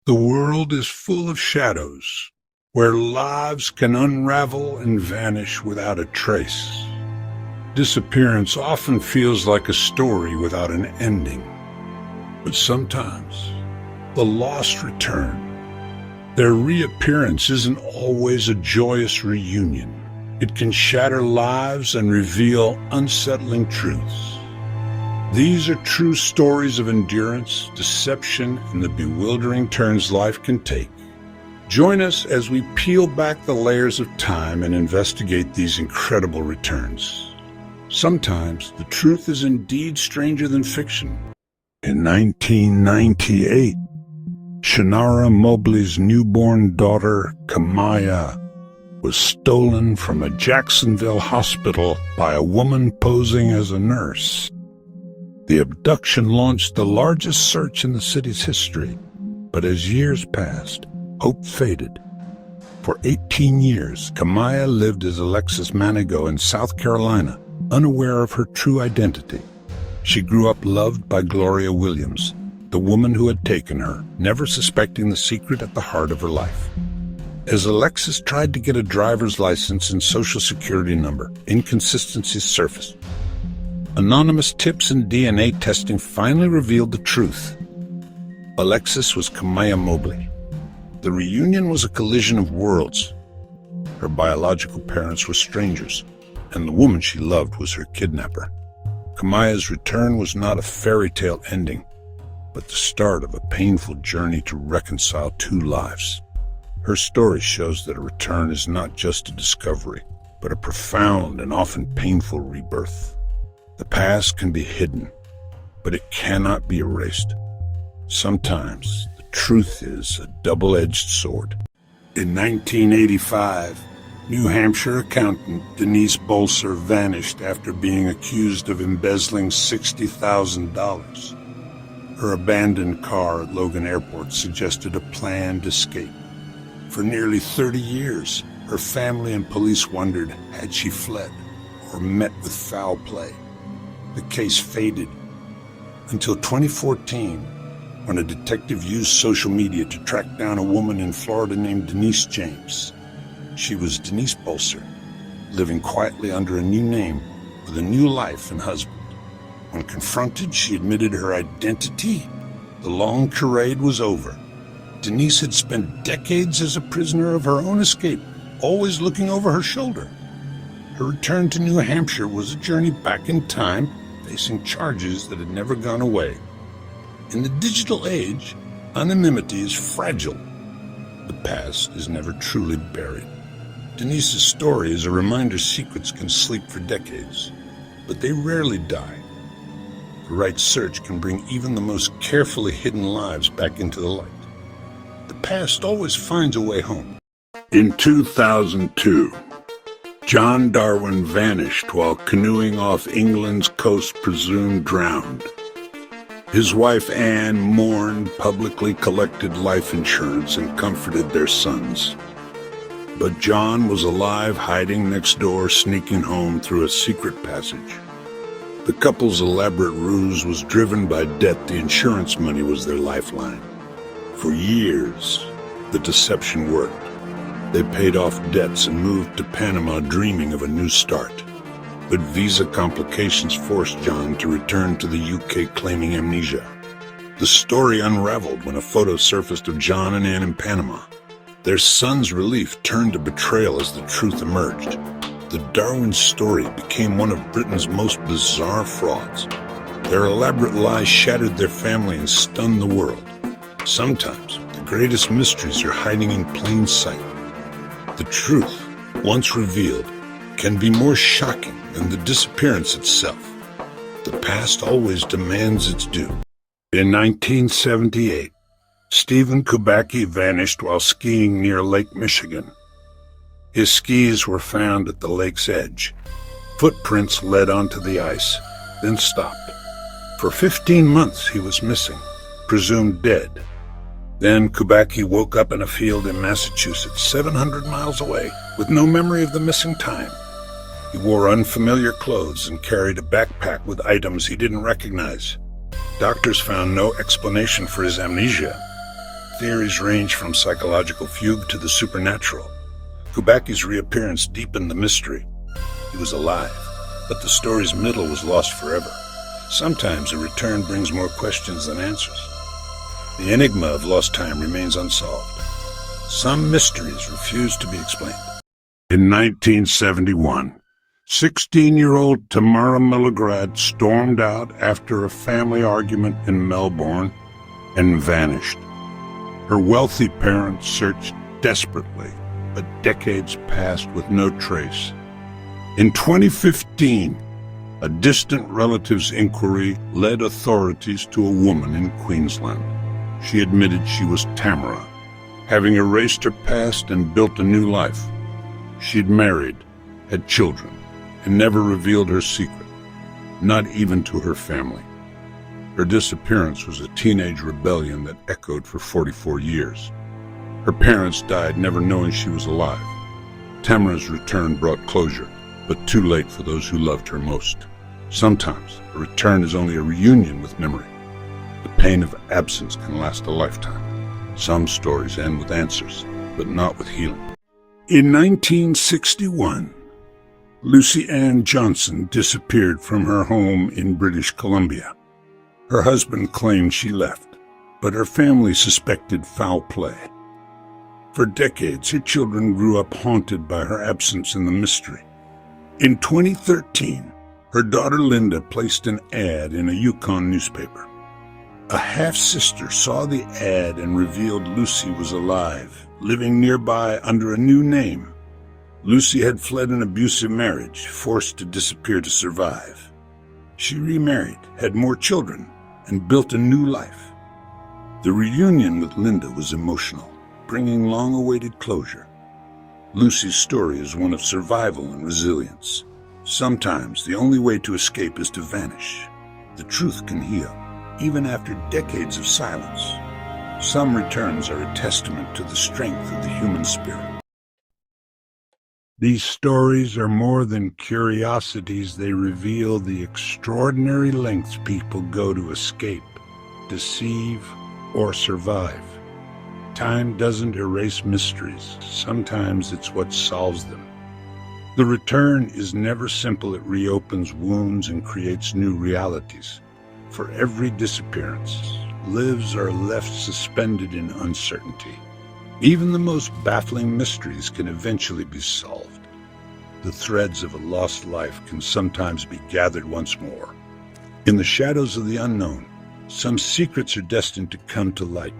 The world is full of shadows, where lives can unravel and vanish without a trace. Disappearance often feels like a story without an ending. But sometimes, the lost return. Their reappearance isn't always a joyous reunion. It can shatter lives and reveal unsettling truths. These are true stories of endurance, deception, and the bewildering turns life can take. Join us as we peel back the layers of time and investigate these incredible returns. Sometimes the truth is indeed stranger than fiction. In 1998, Shannara Mobley's newborn daughter, Kamaya, was stolen from a Jacksonville hospital by a woman posing as a nurse. The abduction launched the largest search in the city's history, but as years passed, hope faded. For 18 years, Kamaya lived as Alexis Manigault in South Carolina, unaware of her true identity. She grew up loved by Gloria Williams, the woman who had taken her, never suspecting the secret at the heart of her life. As Alexis tried to get a driver's license and social security number, inconsistencies surfaced. Anonymous tips and DNA testing finally revealed the truth. Alexis was Kamaya Mobley. The reunion was a collision of worlds. Her biological parents were strangers, and the woman she loved was her kidnapper. Kamaya's return was not a fairy tale ending, but the start of a painful journey to reconcile two lives. Her story shows that a return is not just a discovery, but a profound and often painful rebirth. The past can be hidden, but it cannot be erased. Sometimes the truth is a double-edged sword. In 1985, New Hampshire accountant Denise Bolser vanished after being accused of embezzling $60,000. Her abandoned car at Logan Airport suggested a planned escape. For nearly 30 years, her family and police wondered, had she fled or met with foul play? The case faded until 2014, when a detective used social media to track down a woman in Florida named Denise James. She was Denise Bolser, living quietly under a new name with a new life and husband. When confronted, she admitted her identity. The long charade was over. Denise had spent decades as a prisoner of her own escape, always looking over her shoulder. Her return to New Hampshire was a journey back in time, facing charges that had never gone away. In the digital age, anonymity is fragile. The past is never truly buried. Denise's story is a reminder secrets can sleep for decades, but they rarely die. The right search can bring even the most carefully hidden lives back into the light. The past always finds a way home. In 2002, John Darwin vanished while canoeing off England's coast, presumed drowned. His wife Anne mourned, publicly collected life insurance, and comforted their sons. But John was alive, hiding next door, sneaking home through a secret passage. The couple's elaborate ruse was driven by debt. The insurance money was their lifeline. For years, the deception worked. They paid off debts and moved to Panama, dreaming of a new start. But visa complications forced John to return to the UK, claiming amnesia. The story unraveled when a photo surfaced of John and Anne in Panama. Their son's relief turned to betrayal as the truth emerged. The Darwin story became one of Britain's most bizarre frauds. Their elaborate lies shattered their family and stunned the world. Sometimes, the greatest mysteries are hiding in plain sight. The truth, once revealed, can be more shocking than the disappearance itself. The past always demands its due. In 1978, Stephen Kubacki vanished while skiing near Lake Michigan. His skis were found at the lake's edge. Footprints led onto the ice, then stopped. For 15 months he was missing, presumed dead. Then Kubacki woke up in a field in Massachusetts, 700 miles away, with no memory of the missing time. He wore unfamiliar clothes and carried a backpack with items he didn't recognize. Doctors found no explanation for his amnesia. Theories range from psychological fugue to the supernatural. Kubaki's reappearance deepened the mystery. He was alive, but the story's middle was lost forever. Sometimes a return brings more questions than answers. The enigma of lost time remains unsolved. Some mysteries refuse to be explained. In 1971, 16-year-old Tamara Milograd stormed out after a family argument in Melbourne and vanished. Her wealthy parents searched desperately, but decades passed with no trace. In 2015, a distant relative's inquiry led authorities to a woman in Queensland. She admitted she was Tamara, having erased her past and built a new life. She'd married, had children, and never revealed her secret, not even to her family. Her disappearance was a teenage rebellion that echoed for 44 years. Her parents died never knowing she was alive. Tamara's return brought closure, but too late for those who loved her most. Sometimes a return is only a reunion with memory. The pain of absence can last a lifetime. Some stories end with answers, but not with healing. In 1961, Lucy Ann Johnson disappeared from her home in British Columbia. Her husband claimed she left, but her family suspected foul play. For decades, her children grew up haunted by her absence and the mystery. In 2013, her daughter Linda placed an ad in a Yukon newspaper. A half-sister saw the ad and revealed Lucy was alive, living nearby under a new name. Lucy had fled an abusive marriage, forced to disappear to survive. She remarried, had more children, and built a new life. The reunion with Linda was emotional, bringing long-awaited closure. Lucy's story is one of survival and resilience. Sometimes the only way to escape is to vanish. The truth can heal, even after decades of silence. Some returns are a testament to the strength of the human spirit. These stories are more than curiosities. They reveal the extraordinary lengths people go to escape, deceive, or survive. Time doesn't erase mysteries. Sometimes it's what solves them. The return is never simple. It reopens wounds and creates new realities. For every disappearance, lives are left suspended in uncertainty. Even the most baffling mysteries can eventually be solved. The threads of a lost life can sometimes be gathered once more. In the shadows of the unknown, some secrets are destined to come to light.